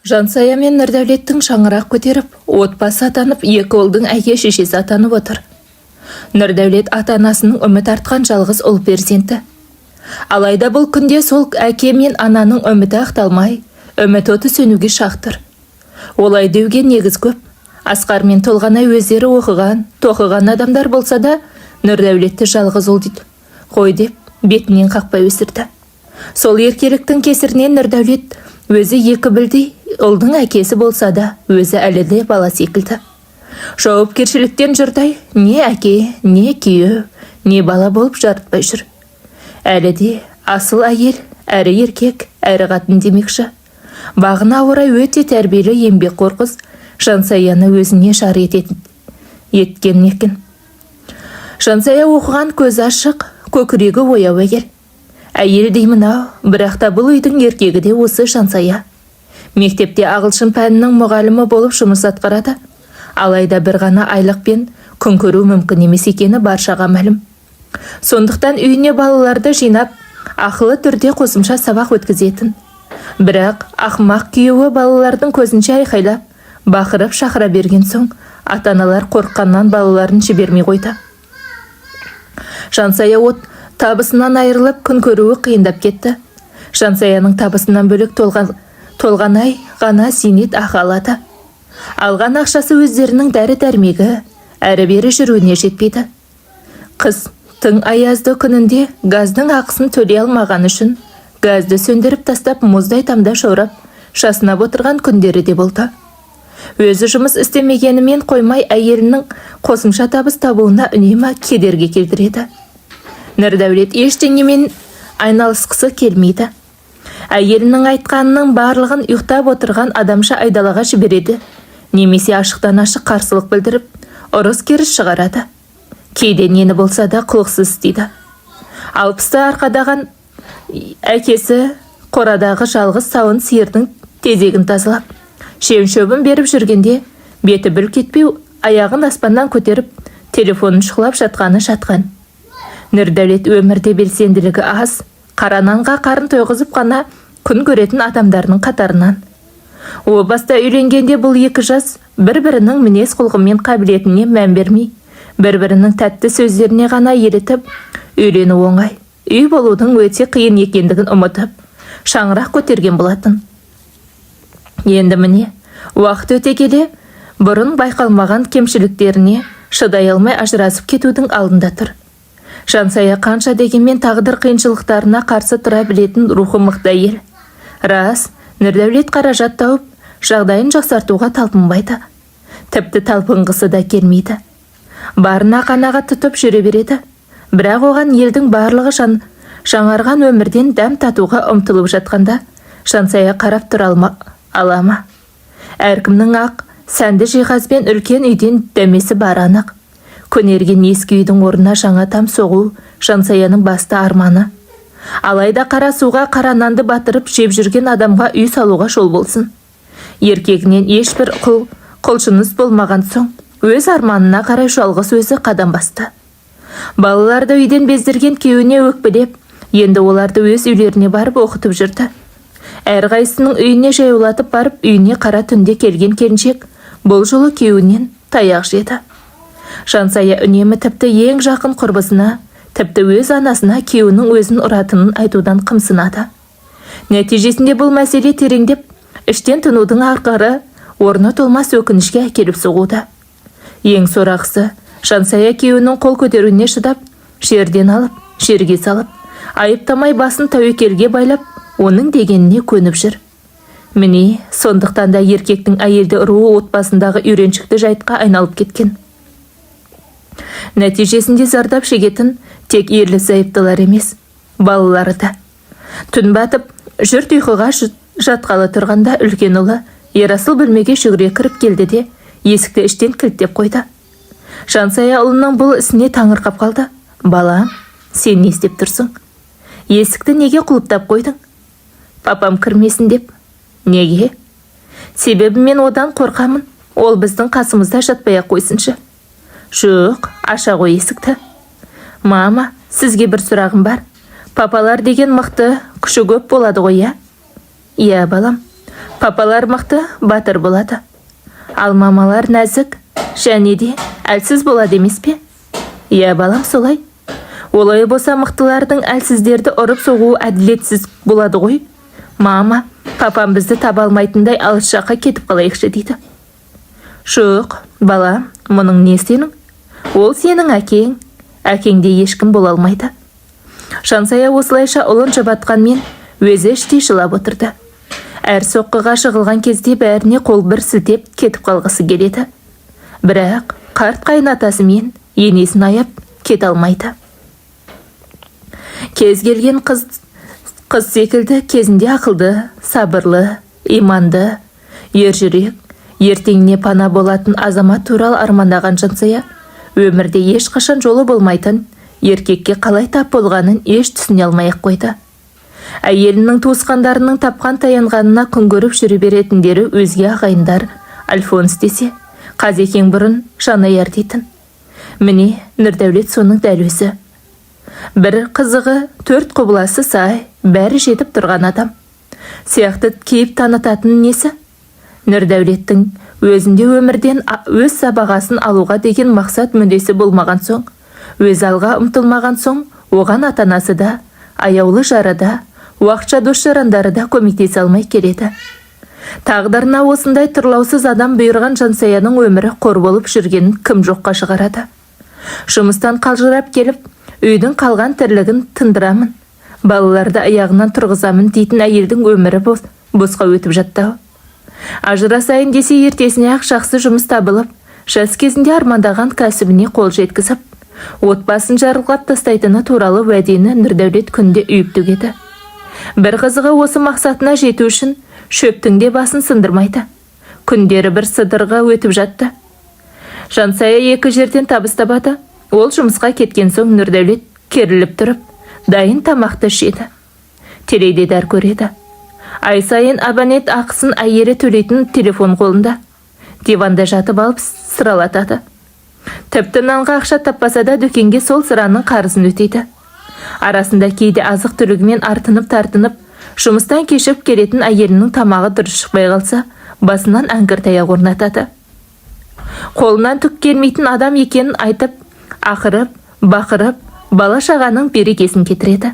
Жансая мен Нұрдәулеттің шаңырақ көтеріп, отбасы атанып, екі ұлдың әке шешесі атанып отыр. Нұрдәулет ата-анасының үміт артқан жалғыз ұл перзенті. Алайда бұл күнде сол әке мен ананың үміті ақталмай, үміт оты сөнуге шақтыр. Олай деуге негіз көп. Асқар мен Толғанай өздері оқыған, тоқыған адамдар болса да, Нұрдәулетті жалғыз ұл дейді. Қой деп, бетінен қақпай өсірді. Сол еркеліктің кесірінен Нұрдәулет өзі екі білдей, ұлдың әкесі болса да, өзі әлі де бала секілді. Жауапкершіліктен жұрдай, не әке, не күйеу, не бала болып жарытпай жүр. Әлі де асыл әйел, әрі еркек, әрі қатын демекші. Бағына орай өте тәрбиелі еңбек қорқыз, Жансаяны өзіне жар еткен екен. Жансая оқыған көзі ашық, көкірегі ояу әйел. Әйел деймін ау, бірақ та бұл үйдің еркегі де осы Жансая. Мектепте ағылшын пәнінің мұғалімі болып жұмыс атқарады. Алайда бір ғана айлықпен күн көру мүмкін емес екені баршаға мәлім. Сондықтан үйіне балаларды жинап, ақылы түрде қосымша сабақ өткізетін. Бірақ ақымақ күйеуі балалардың көзінше айқайлап, бақырып шақыра берген соң, ата-аналар қорыққаннан балаларын жібермей қойды. Жансая табысынан айырылып күн көруі қиындап кетті. Жансаяның табысынан бөлек Толғанай ғана зейнет ақы алады. Алған ақшасы өздерінің дәрі-дәрмегі, әрі-бері жүруіне жетпейді. Қыз тың аязды күнінде газдың ақысын төлей алмаған үшін газды сөндіріп тастап мұздай тамда шаурап, шасынап отырған күндері де болды. Өзі жұмыс істемегенімен қоймай әйелінің қосымша табыс табуына үнемі кедергі келтіреді. Нұрдәулет ештеңемен айналысқысы келмейді. Әйелінің айтқанының барлығын ұйықтап отырған адамша айдалаға жібереді, немесе ашықтан ашық қарсылық білдіріп, ұрыс керіс шығарады. Кейде нені болса да құлықсыз істейді. 60-ты арқадаған әкесі қорадағы жалғыз сауын сиырдың тезегін тазалап, шөбін беріп жүргенде, беті бүлк етпей, аяғын аспаннан көтеріп, телефонын шұқылап жатқан. Нұрдәулет өмірде белсенділігі аз, қарананға қарын тойғызып қана күн көретін адамдардың қатарынан. О баста үйленгенде бұл екі жас бір-бірінің мінез құлқымен қабілетіне мән бермей, бір-бірінің тәтті сөздеріне ғана елітіп, үйлену оңай, үй болудың өте қиын екендігін ұмытып, шаңырақ көтерген болатын. Енді міне, уақыт өте келе, бұрын байқалмаған кемшіліктеріне шыдай алмай ажырасып кетудің алдында тұр. Жансая қанша дегенмен тағдыр қиыншылықтарына қарсы тұра білетін рухы мықты әйел. Рас, Нұрдәулет қаражат тауып, жағдайын жақсартуға талпынбайды. Тіпті талпынғысы да келмейді. Барына қанағат тұтып жүре береді. Бірақ оған елдің барлығы жаңарған өмірден дәм татуға ұмтылып жатқанда, Жансая қарап тұра алама. Әркімнің ақ сәнді жиһазбен үлкен үйден дәмесі бар анық. Көнерген ескі үйдің орнына жаңа там соғу Жансаяның басты арманы. Алайда қара суға қара нанды батырып жеп жүрген адамға үй салуға жол болсын. Еркегінен ешбір құлшыныс болмаған соң, өз арманына қарай жалғыз өзі қадам басты. Балаларды үйден бездірген күйеуіне өкпелеп, енді оларды өз үйлеріне барып оқытып жүрді. Әрқайсының үйіне жаяулатып барып, үйіне қара түнде келген келіншек бұл жолы күйеуінен таяқ жеді. Жансая үнемі тіпті ең жақын құрбысына, тіпті өз анасына күйеуінің өзін ұратынын айтудан қымсынады. Нәтижесінде бұл мәселе тереңдеп, іштен тынудың арқары орны толмас өкінішке әкеліп соғуда. Ең сорақысы, Жансая күйеуінің қол көтеруіне шыдап, жерден алып, жерге салып, айыптамай басын тәуекелге байлап, оның дегеніне көніп жүр. Міне, сондықтан да еркектің әйелді ұруы отбасындағы үйреншікті жайтқа айналып кеткен. Нәтижесінде зардап шегетін тек ерлі зайыптылар емес, балалары да. Түн батып, жұрт ұйқыға жатқалы тұрғанда үлкен ұлы Ерасыл бөлмеге жүгіре кіріп келді де, есікті іштен кілттеп қойды. Жансая ұлының бұл ісіне таңырқап қалды. Балам, сен не істеп тұрсың? Есікті неге құлыптап қойдың? Папам кірмесін деп. Неге? Себебі мен одан қорқамын. Ол біздің қасымызда жатпай-ақ қойсыншы. Жоқ, аша ғой есікті. Мама, сізге бір сұрағым бар. Папалар деген мықты, күші көп болады ғой, я? Иә, балам. Папалар мықты, батыр болады. Ал мамалар нәзік, және де әлсіз болады емес пе? Иә, балам, солай. Олай болса мықтылардың әлсіздерді ұрып соғуы әділетсіз болады ғой. Мама, папам бізді таба алмайтындай алыс жаққа кетіп қалайықшы дейді. Жоқ, бала, мұның не сенің? Ол сенің әкең. Әкеңде ешкім бола алмайды. Жансая осылайша ұлын жұбатқанмен өзі іштей жылап отырды. Әр соққыға жығылған кезде бәріне қол бір сілтеп кетіп қалғысы келеді. Бірақ қарт қайынатасымен енесін аяп кете алмайды. Кез келген қыз секілді кезінде ақылды, сабырлы, иманды, ержүрек, ертеңіне пана болатын азамат туралы армандаған Жансая өмірде ешқашан жолы болмайтын еркекке қалай тап болғанын еш түсіне алмай-ақ қойды. Әйелінің туысқандарының тапқан таянғанына күн көріп жүре беретіндері өзге ағайындар Альфонс десе, Қазекең бұрын Жанайар дейтін. Міне, Нұрдәулет соның дәл өзі. Бір қызығы 4 құбыласы сай, бәрі жетіп тұрған адам. Сияқты кейіп танытатын несі? Нұрдәулеттің өзінде өмірден өз сабағасын алуға деген мақсат мүддесі болмаған соң, өз алға ұмтылмаған соң, оған ата-анасы да, аяулы жары да, уақытша дос-жарандары да көмектесе алмай келеді. Тағдырына осындай тұрлаусыз адам бұйырған Жансаяның өмірі қор болып жүргенін кім жоққа шығарады. Жұмыстан қалжырап келіп, үйдің қалған тірлігін тындырамын, балаларды аяғынан тұрғызамын дейтін әйелдің өмірі босқа өтіп жатты. Ажырасайын десе ертесіне ақ жақсы жұмыс табылып, жас кезінде армандаған кәсібіне қол жеткізіп, отбасын жарылғап тастайтыны туралы уәдені Нұрдәулет күнде үйіп төгеді. Бір қызығы осы мақсатына жету үшін шөптің де басын сындырмайды. Күндері бір сыдырға өтіп жатты. Жансая 2 жерден табыс табады. Ол жұмысқа кеткен соң Нұрдәулет керіліп тұрып, дайын тамақты ішеді. Теледидар көреді. Ай сайын абонент ақысын әйелі төлейтін телефон қолында. Диванда жатып алып сыралатады. Тіпті нанға ақша таппаса да дүкенге сол сыраның қарызын өтейді. Арасында кейде азық түлігімен артынып-тартынып, жұмыстан кешіп келетін әйелінің тамағы дұрыс шықпай қалса, басынан әңгір таяқ орнатады. Қолынан түк келмейтін адам екенін айтып, ақырып, бақырып, бала-шағаның берекесін кетіреді.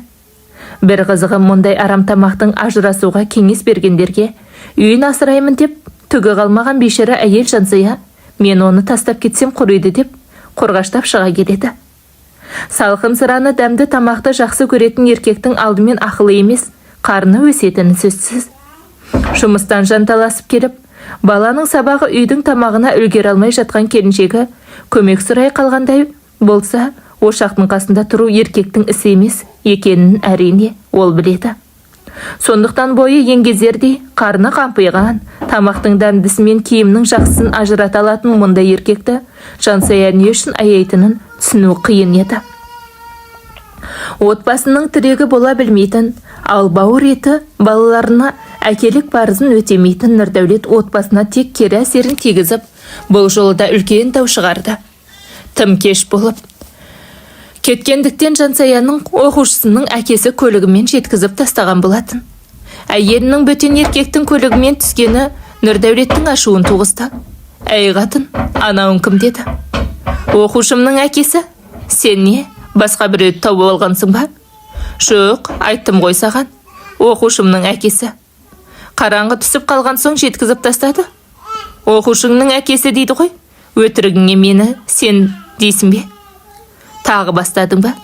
Бір қызығы мұндай арам тамақтың ажырасуға кеңес бергендерге үйін асыраймын деп, түгі қалмаған бейшара әйел Жансая, мен оны тастап кетсем құриды деп, қорғаштап шыға келеді. Салқын сыраны дәмді тамақты жақсы көретін еркектің алдымен ақылы емес, қарны өсетіні сөзсіз. Жұмыстан жанталасып келіп, баланың сабағы үйдің тамағына үлгер алмай жатқан келіншегі көмек сұрай қалғандай болса, ошақтың қасында тұру еркектің ісі емес екенін әрине ол біледі. Сондықтан бойы еңгезердей, қарны қампиған, тамақтың дәмдісімен киімнің жақсысын ажырата алатын мұндай еркекті Жансая не үшін аяйтынын түсіну қиын еді. Отбасының тірегі бола білмейтін, ал бауыр еті балаларына әкелік парызын өтемейтін Нұрдәулет отбасына тек кері әсерін тигізіп, бұл жолы да үлкен дау шығарды. Тым кеш болып кеткендіктен Жансаяның оқушысының әкесі көлігімен жеткізіп тастаған болатын. Әйелінің бөтен еркектің көлігімен түскені Нұрдәулеттің ашуын туғызды. Әй қатын, анауың кім деді? Оқушымның әкесі? Сен не, басқа біреуді тауып алғансың ба? Жоқ, айттым ғой саған. Оқушымның әкесі. Қараңғы түсіп қалған соң жеткізіп тастады. Оқушыңның әкесі дейді ғой. Өтірігіңе мені сен дейсің бе? Тағы бастадың ба?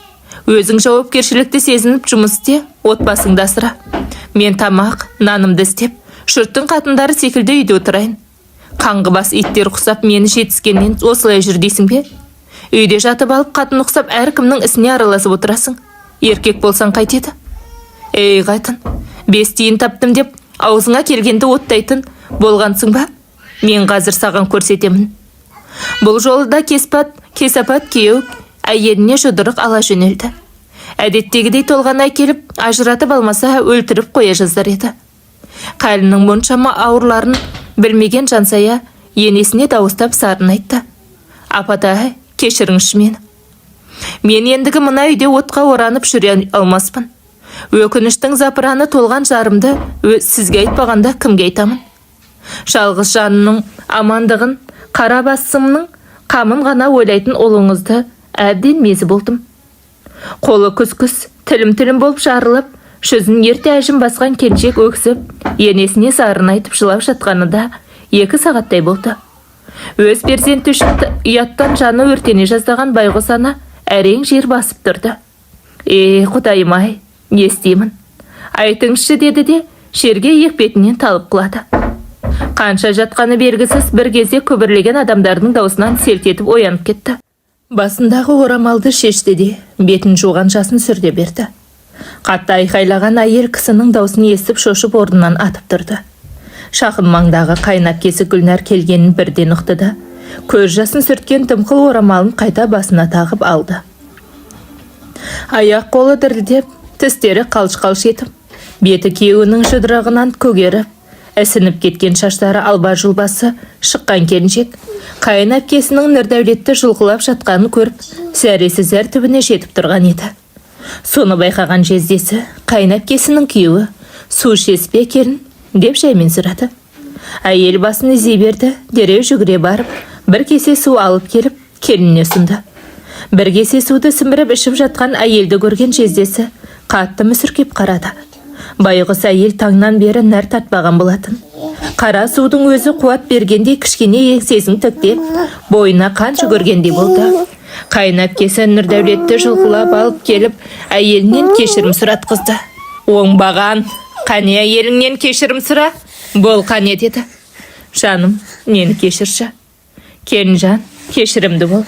Өзің жауапкершілікті сезініп жұмыс істе, отбасыңды асыра. Мен тамақ, нанымды істеп, жұрттың қатындары секілді үйде отырайын. Қаңғыбас иттер құсап мені жетіскеннен осылай жүр дейсің бе? Үйде жатып алып қатын ұқсап әркімнің ісіне араласып отырасың. Еркек болсаң қайтеді? Ей қатын, 5 тиын таптым деп аузыңа келгенді оттайтын болғансың ба? Мен қазір саған көрсетемін. Бұл жолы да кесапат күйеу әйеліне жұдырық ала жөнелді. Әдеттегідей толғанай келіп, ажыратып алмаса өлтіріп қоя жаздар еді. Қалының мұншама ауырларын білмеген Жансая енесіне дауыстап сарын айтты. Апатай, кешіріңізші мені. Мен ендігі мына үйде отқа оранып жүре алмаспын. Өкініштің запыраны толған жарымды сізге айтпағанда кімге айтамын? Жалғыз жанының амандығын, қара басымның қамын ғана ойлайтын ұлыңызды әбден мезі болдым. Қолы күс-күс, тілім-тілім болып жарылып, жүзін ерте әжім басқан келіншек өксіп, енесіне зарын айтып жылап жатқаны да 2 сағаттай болды. Өз перзенті үшін ұяттан жаны өртене жаздаған байғұс ана әрең жер басып тұрды. Құдайым-ай, не істеймін? Айтыңызшы деді де, жерге екпетінен талып құлады. Қанша жатқаны белгісіз бір кезде көбірлеген адамдардың даусынан селт етіп оянып кетті. Басындағы орамалды шешті де, бетін жуған жасын сүрде берді. Қатты айқайлаған әйел кісінің даусын естіп шошып орнынан атып тұрды. Шақын маңдағы қайнап кесі Гүлнәр келгенін бірден ұқты да, көз жасын сүрткен дымқыл орамалын қайта басына тағып алды. Аяқ қолы дірілдеп, тістері қалш-қалш етіп, беті күйеуінің жұдырығынан көгеріп, ісініп кеткен шаштары алба-жұлбасы шыққан келіншек, қайнап кесінің Нұрдәулетті жұлқылап жатқанын көріп, зәресі зәр түбіне жетіп тұрған еді. Соны байқаған жездесі, қайнап кесінің күйеуі, су ішеспе келін деп жаймен сұрады. Әйел басын изей берді, дереу жүгіре барып, бір кесе су алып келіп, келініне ұсынды. Бір кесе суды сіміріп ішіп жатқан әйелді көрген жездесі қатты мүсіркеп қарады. Байғұс әйел таңнан бері нәр татпаған болатын. Қара судың өзі қуат бергендей кішкене еңсесін тіктеп, бойына қан жүгіргендей болды. Қайнап кесі Нұрдәулетті жұлқылап алып келіп, әйелінен кешірім сұратқызды. Оңбаған, қане әйеліңнен кешірім сұра, бол қане деді. Жаным, мені кешірші. Келінжан, кешірімді бол.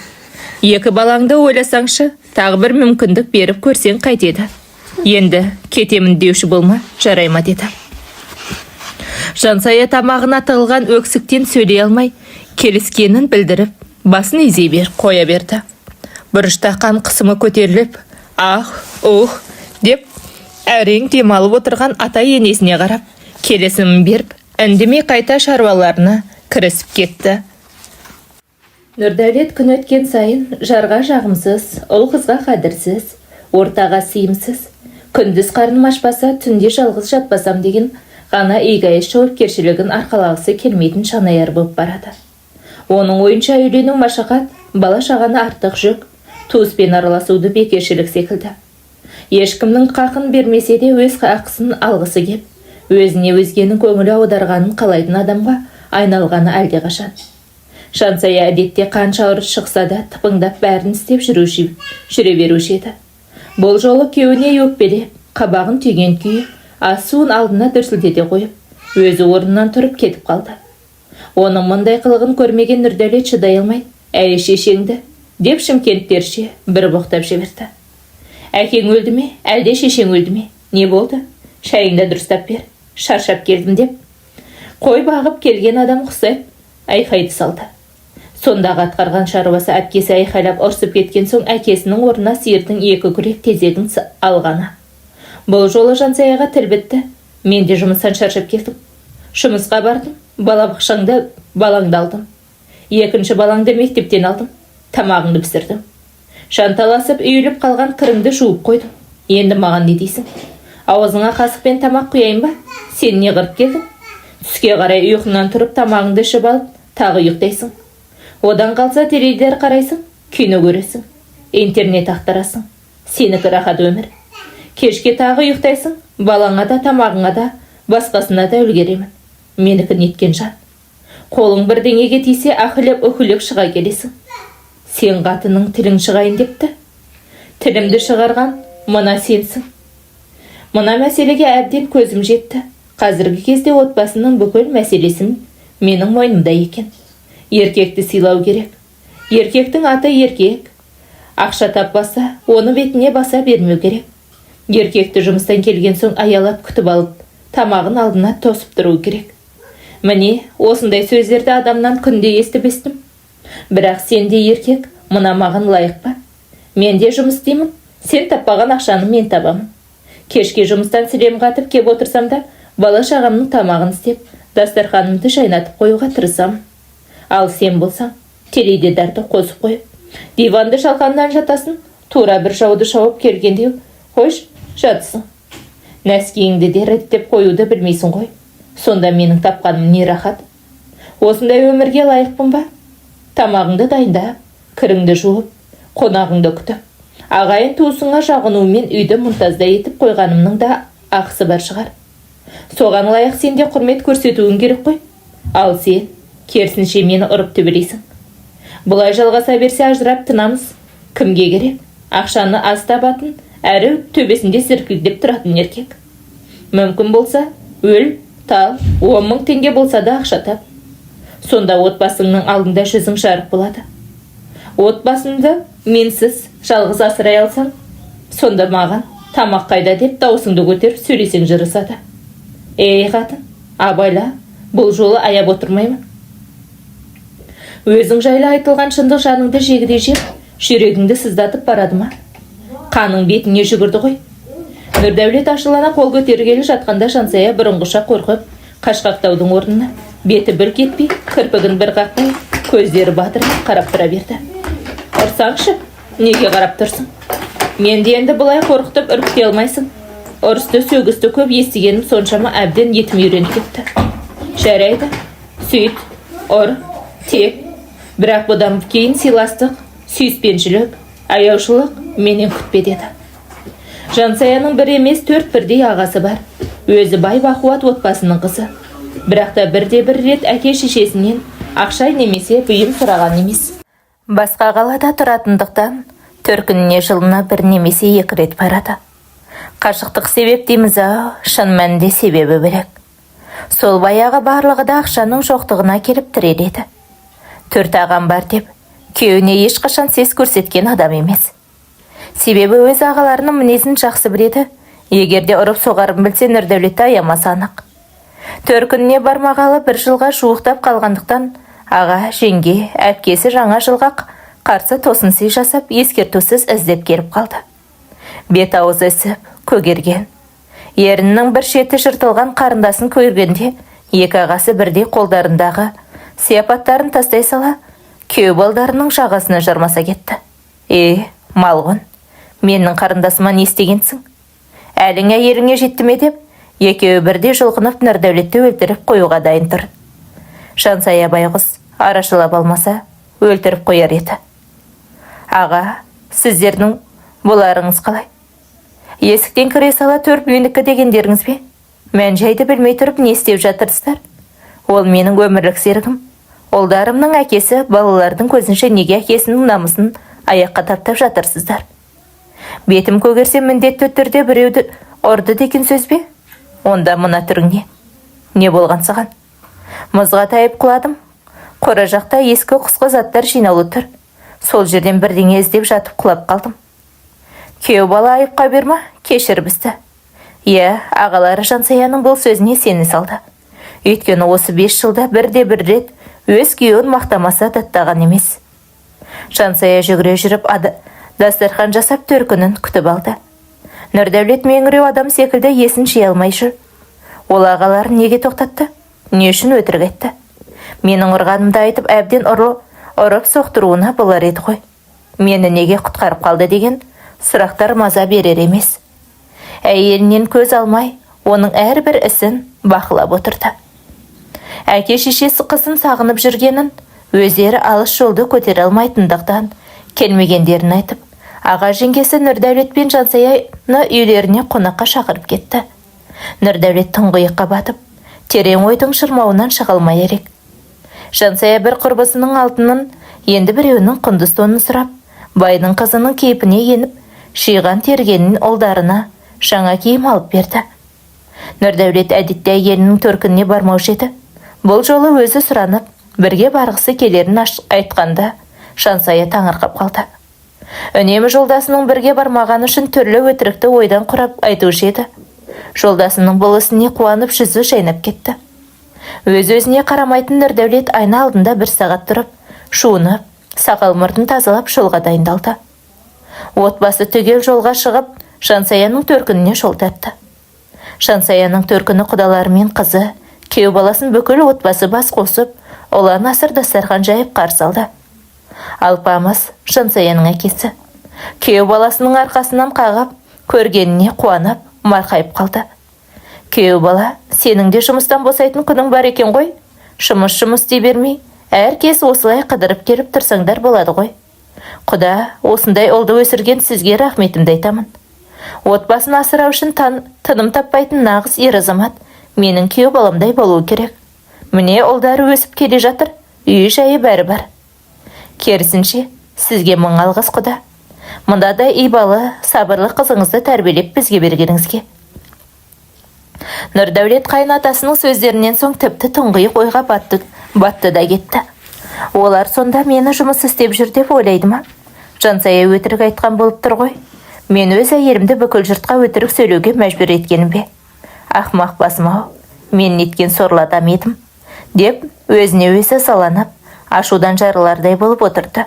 2 балаңды ойласаңшы, тағы бір мүмкіндік беріп көрсең қайтеді. Енді кетемін деуші болма, жарайма деді. Жансая тамағына тығылған өксіктен сөйлей алмай, келіскенін білдіріп, басын изей беріп қоя берді. Бұрышта қан қысымы көтеріліп, деп әрең демалып отырған ата енесіне қарап, келісімін беріп, үндемей қайта шаруаларына кірісіп кетті. Нұрдәулет күн өткен сайын жарға жағымсыз, ұл қызға қадірсіз, ортаға сыйымсыз, күндіз қарным ашпаса, түнде жалғыз жатпасам деген ғана егайыс жауапкершілігін арқалағысы келмейтін шанаяр болып барады. Оның ойынша үйлену машақат, бала шағаны артық жүк, туыспен араласуды бекершілік секілді. Ешкімнің қақын бермесе де өз қақысын алғысы кеп, өзіне өзгенің көңілі аударғанын қалайтын адамға айналғаны әлдеқашан. Жансая әдетте қанша ұрыс шықса да тыпыңдап бәрін істеп жүре беруші еді. Бұл жолы күйеуіне өкпелеп, қабағын түйген күйі, ас суын алдына дүрсілдете қойып, өзі орнынан тұрып кетіп қалды. Оның мұндай қылығын көрмеген Нұрдәулет шыдай алмай, әй шешеңді, деп шымкенттерше бір боқтап жіберді. Әкең өлді ме, әлде шешең өлді ме? Не болды? Шайыңды дұрыстап бер, шаршап келдім деп. Қой бағып келген адам құсайып, айқайды салды. Сондағы атқарған шаруасы әпкесі айқайлап ұрсып кеткен соң әкесінің орнына сиырдың 2 күрек тезегін алғаны. Бұл жолы Жансаяға тіл бітті. Мен де жұмыстан шаршап келдім. Жұмысқа бардым, балабақшаңда балаңды алдым. 2-ші балаңды мектептен алдым. Тамағыңды пісірдім. Жанталасып үйіліп қалған кіріңді жуып қойдым. Енді маған не дейсің? Аузыңа қасықпен тамақ құяйын ба? Сен не қырып келдің? Түске қарай ұйқыңнан тұрып тамағыңды ішіп алып, тағы ұйықтайсың. Одан қалса теледидар қарайсың, кино көресің, интернет ақтарасың. Сенікі рахат өмір. Кешке тағы ұйықтайсың, балаңа да, тамағыңа да, басқасына да үлгеремін. Менікі неткен жан. Қолың бірдеңеге тисе үхілеп шыға келесің. Сен қатының тілің шығайын депті. Тілімді шығарған мына сенсің. Мына мәселеге әбден көзім жетті. Қазіргі кезде отбасының бүкіл мәселесін менің мойнымда екен. Еркекті сыйлау керек. Еркектің аты еркек. Ақша таппаса, оны бетіне баса бермеу керек. Еркекті жұмыстан келген соң аялап күтіп алып, тамағын алдына тосып тұру керек. Міне, осындай сөздерді адамнан күнде естіп естім. Бірақ сен де еркек, мына маған лайық па? Мен де жұмыс деймін, сен таппаған ақшаны мен табамын. Кешке жұмыстан сілем қатып кеп отырсам да, бала шағамның тамағын істеп, дастарханымды жайнатып қоюға тырысамын. Ал сен болсаң, теледидарды қосып қойып, диванды шалқаннан жатасың, тура бір жауды шауып келгенде, қойш, жатсың. Нәскиіңді де реттеп қоюды білмейсің ғой. Сонда менің тапқаным не рахат? Осындай өмірге лайықпын ба? Тамағыңды дайында, кіріңді жуып, қонағыңды күтіп, ағайын туысыңа жағынуымен үйді мұнтаздай етіп қойғанымның да ақысы бар шығар. Соған лайық сен де құрмет көрсетуің керек қой. Ал сен, керісінше мені ұрып төбелейсің. Бұлай жалғаса берсе ажырап тынамыз. Кімге керек? Ақшаны аз табатын, әрі төбесінде зіркілдеп тұратын еркек. Мүмкін болса, өл, тал, 10 мың теңге болса да ақша тап. Сонда отбасыңның алдында жүзің жарық болады. Отбасыңды менсіз жалғыз асырай алсаң, сонда маған тамақ қайда деп даусыңды көтеріп сөйлесең жырысады. Ей қатын, абайла, бұл жолы аяп отырмаймын. Өзің жайлы айтылған шындық жаныңды жегідей жеп, жүрегіңді сыздатып барады ма? Қаның бетіңе жүгірді ғой. Нұрдәулет ашылана қол көтергелі жатқанда Жансая бұрынғыша қорқып, қашқақтаудың орнына беті бір кетпей, кірпігін бір қақпай, көздері батырып қарап тұра берді. Ұрсаңшы, неге қарап тұрсың? Менде енді бұлай қорқытып үркіте алмайсың. Ұрысты сөгісті көп естігенім соншама әбден етім үйреніп кетті. Жарайды, сөйт, ұр, тек. Бірақ бұдан кейін сыйластық, сүйіспеншілік, аяушылық менен күтпе деді. Жансаяның бір емес 4 бірдей ағасы бар. Өзі бай бақуат отбасының қызы. Бірақ та бірде-бір рет әке шешесінен ақша немесе бұйым сұраған емес. Басқа қалада тұратындықтан төркініне жылына бір немесе 2 рет барады. Қашықтық себеп дейміз-ау, шын мәнінде себебі бөлек. Сол баяғы барлығы да ақшаның жоқтығына келіп тіреледі. 4 ағам бар деп, күйеуіне ешқашан сес көрсеткен адам емес. Себебі өз ағаларының мінезін жақсы біледі. Егерде ұрып соғарын білсе Нұрдәулетті аямасы анық. Төркініне бармағалы 1 жылға жуықтап қалғандықтан, аға, жеңге, әпкесі жаңа жылға қарсы тосын сый жасап, ескертусіз іздеп келіп қалды. Бет аузы ісіп, көгерген. Еріннің бір шеті жыртылған қарындасын көргенде, 2 ағасы бірдей қолдарындағы сияпаттарын тастай сала, күйеу балдарының жағасына жармаса кетті. Малғын, менің қарындасыма не істегенсің? Әлің әйеліңе жетті ме деп, екеуі бірде жұлқынып Нұрдәулетті өлтіріп қоюға дайын тұр. Жансая байғұс арашылап алмаса, өлтіріп қояр еді. Аға, сіздердің бұларыңыз қалай? Есіктен кіре сала 4 менікі дегендеріңіз бе? Мән жайды білмей тұрып не істеп жатырсыздар? Ол менің өмірлік серігім. Олдарымның әкесі балалардың көзінше неге әкесінің намысын аяққа таптап жатырсыздар? Бетім көгерсе міндетті түрде біреуді ұрды деген сөз бе? Онда мына түрің не? Не болған саған? Мұзға тайып құладым. Қора жақта ескі құсқы заттар жинаулы тұр. Сол жерден бірдеңе іздеп жатып құлап қалдым. Күйеу бала айыпқа берма, кешір бізді. Ағалары Жансаяның бұл сөзіне сені салды. Өйткені осы 5 жылда бірде-бір рет өз күйеуін мақтамаса даттаған емес. Жансая жүгіре жүріп дастархан жасап төркінін күтіп алды. Нұрдәулет меңіреу адам секілді есін жия алмай жүр. Ол ағаларын неге тоқтатты? Не үшін өтірік айтты? Менің ұрғанымды айтып әбден ұрып соқтыруына болар еді ғой. Мені неге құтқарып қалды деген сұрақтар маза берер емес. Әйелінен көз алмай, оның әрбір ісін бақылап отырды. Әке шешесі қызын сағынып жүргенін, өздері алыс жолды көтере алмайтындықтан келмегендерін айтып, аға жеңгесі Нұрдәулет пен Жансаяны үйлеріне қонаққа шақырып кетті. Нұрдәулет тұңғиыққа батып, терең ойдың шырмауынан шыға алмай ерек. Жансая бір құрбысының алтынын, енді біреуінің құндыз тонын сұрап, байдың қызының кейпіне еніп, жиған тергенін ұлдарына жаңа киім алып берді. Нұрдәулет әдетте әйелінің төркініне бармаушы еді. Бұл жолы өзі сұранып, бірге барғысы келерін айтқанда, Жансая таңырқап қалды. Үнемі жолдасының бірге бармаған үшін түрлі өтірікті ойдан құрап айтушы еді. Жолдасының бұл ісіне қуанып жүзі жайнап кетті. Өз-өзіне қарамайтын Нұрдәулет айна алдында 1 сағат тұрып, шуынып, сақал-мұртын тазалап жолға дайындалды. Отбасы түгел жолға шығып, Жансаяның төркініне жол тартты. Жансаяның төркіні құдалары мен қызы, күйеу баласын бүкіл отбасы бас қосып, ұлан асыр дастархан жайып қарсы алды. Алпамыс Жансаяның әкесі. Күйеу баласының арқасынан қағып, көргеніне қуанып, марқайып қалды. Күйеу бала, сенің де жұмыстан босайтын күнің бар екен ғой. Жұмыс дей бермей, әркез осылай қыдырып келіп тұрсаңдар болады ғой. Құда, осындай ұлды өсірген сізге рахметімді айтамын. Отбасын асырау үшін тыным таппайтын нағыз ер азамат менің күйеу баламдай болуы керек. Міне ұлдары өсіп келе жатыр, үй жайы бәрі бар. Керісінше, сізге мың алғыс Құда. Мұндадай ибалы, сабырлы қызыңызды тәрбиелеп бізге бергеніңізге. Нұрдәулет қайынатасының сөздерінен соң тіпті тұңғиық ойға батты да кетті. Олар сонда мені жұмыс істеп жүр деп ойлайды ма? Жансая өтірік айтқан болып тұр ғой. Мен өз әйелімді бүкіл жұртқа өтірік сөйлеуге мәжбүр еткенім бе? Ақмақ басым-ау, мен неткен сорлы адам едім, деп өзіне өзі саланып, ашудан жарылардай болып отырды.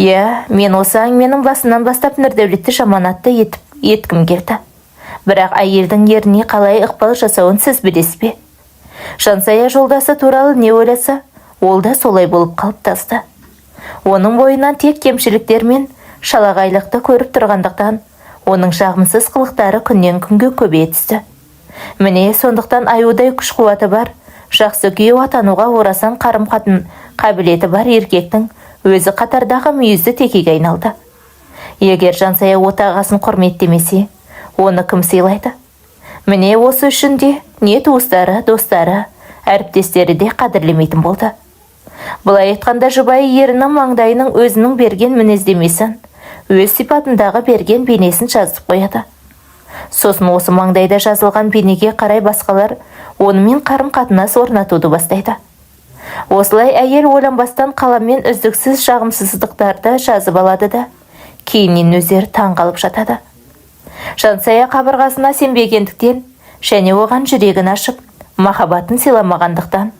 Мен осы әңгіменің басынан бастап Нұрдәулетті жаманатты еткім келді. Бірақ әйелдің еріне қалай ықпал жасауын сіз білесіз бе? Жансая жолдасы туралы не ойласа, ол да солай болып қалыптасты. Оның бойынан тек кемшіліктер мен шалағайлықты көріп тұрғандықтан, оның жағымсыз қылықтары күннен күнге көбейе түсті. Міне сондықтан аюдай күш-қуаты бар, жақсы күйеу атануға орасан қарым-қатын қабілеті бар еркектің өзі қатардағы мүйізді текеге айналды. Егер Жансая отағасын құрметтемесе, оны кім сыйлайды? Міне осы үшін де не туыстары, достары, әріптестері де қадірлемейтін болды. Бұлай айтқанда жұбайы ерінің маңдайының өзінің берген мінездемесін, өз сипатындағы берген бейнесін жазып қояды. Сосын осы маңдайда жазылған бейнеге қарай басқалар онымен қарым-қатынас орнатуды бастайды. Осылай әйел ойланбастан қаламмен үздіксіз жағымсыздықтарды жазып алады да, кейіннен өздері таң қалып жатады. Жансая қабырғасына сенбегендіктен, және оған жүрегін ашып, махаббатын сыйламағандықтан,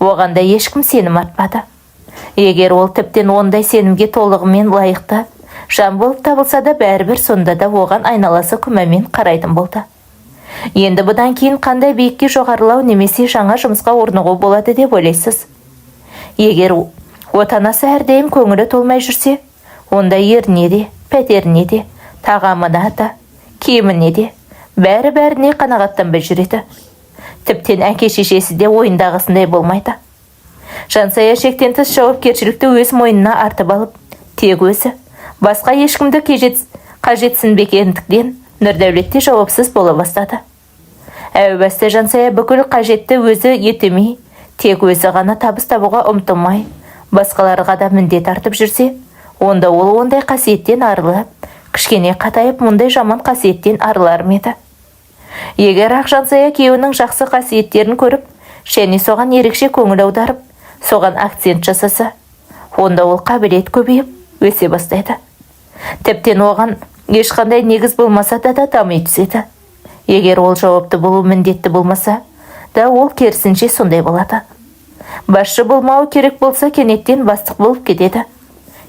оған да ешкім сенім артпады. Егер ол тіптен ондай сенімге толығымен лайықты жан болып табылса да, бәрібір сонда да оған айналасы күмәнмен қарайтын болды. Енді бұдан кейін қандай биікке жоғарылау немесе жаңа жұмысқа орнығу болады деп ойлайсыз? Егер отанасы әрдайым көңілі толмай жүрсе, онда еріне де, пәтеріне де, тағамына да, киіміне де, бәрі-бәріне қанағаттанбай жүреді. Тіптен әке-шешесі де ойындағысындай болмайды. Жансая шектен тыс жауапкершілікті өз мойнына артып алып, тек өзі, басқа ешкімді қажетсінбегендіктен Нұрдәулетте жауапсыз бола бастады. Әу баста Жансая бүкіл қажетті өзі етемей, тек өзі ғана табыс табуға ұмтылмай, басқаларға да міндет артып жүрсе, онда ол ондай қасиеттен арылып, кішкене қатайып, мұндай жаман қасиеттен арылар ма еді? Егер ақ Жансая күйеуінің жақсы қасиеттерін көріп, және соған ерекше көңіл аударып, соған акцент жасаса, онда ол қабілет көбейіп, өсе бастайды. Тіптен оған ешқандай негіз болмаса да дами түседі. Егер ол жауапты болу міндетті болмаса, да ол керісінше сондай болады. Басшы болмауы керек болса, кенеттен бастық болып кетеді.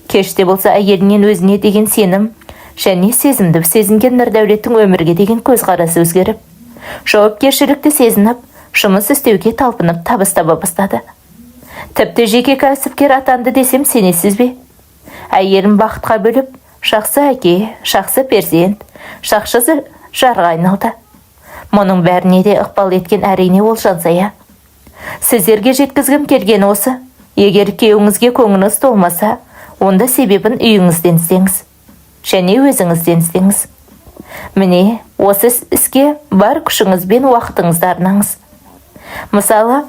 Кеште болса әйелінен өзіне деген сенім және сезімді сезінген Нұрдәулеттің өмірге деген көзқарасы өзгеріп, жауапкершілікті сезініп, жұмыс істеуге талпынып табыс таба бастады. Тіпті жеке кәсіпкер атанды десем сенесіз бе? Әйелін бақытқа бөліп, жақсы әке, жақсы перзент, жақсы жарға айналды. Мұның бәріне де ықпал еткен әрине ол Жансая. Сіздерге жеткізгім келген осы. Егер күйеуіңізге көңіліңіз толмаса, онда себебін үйіңізден іздеңіз. Және өзіңізден іздеңіз. Міне, осы іске бар күшіңіз бен уақытыңызды арнаңыз. Мысалы,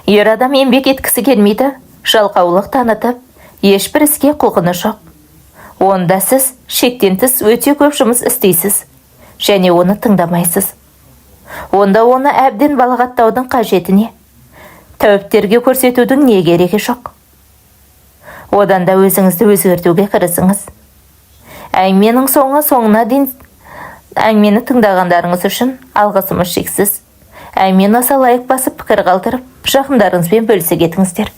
ер адам еңбек еткісі келмейді, жалқаулық танытып, ешбір іске құлқыны жоқ. Онда сіз шектен тыс өте көп жұмыс істейсіз, және оны тыңдамайсыз. Онда оны әбден балағаттаудың қажеті не? Тәуіптерге көрсетудің не керегі жоқ? Одан да өзіңізді өзгертуге кірісіңіз. Әңгіменің соңына дейін әңгімені тыңдағандарыңыз үшін алғысымыз шексіз. Әңгімені аса лайық басып пікір қалдырып, жақындарыңызбен бөлісе кетіңіздер.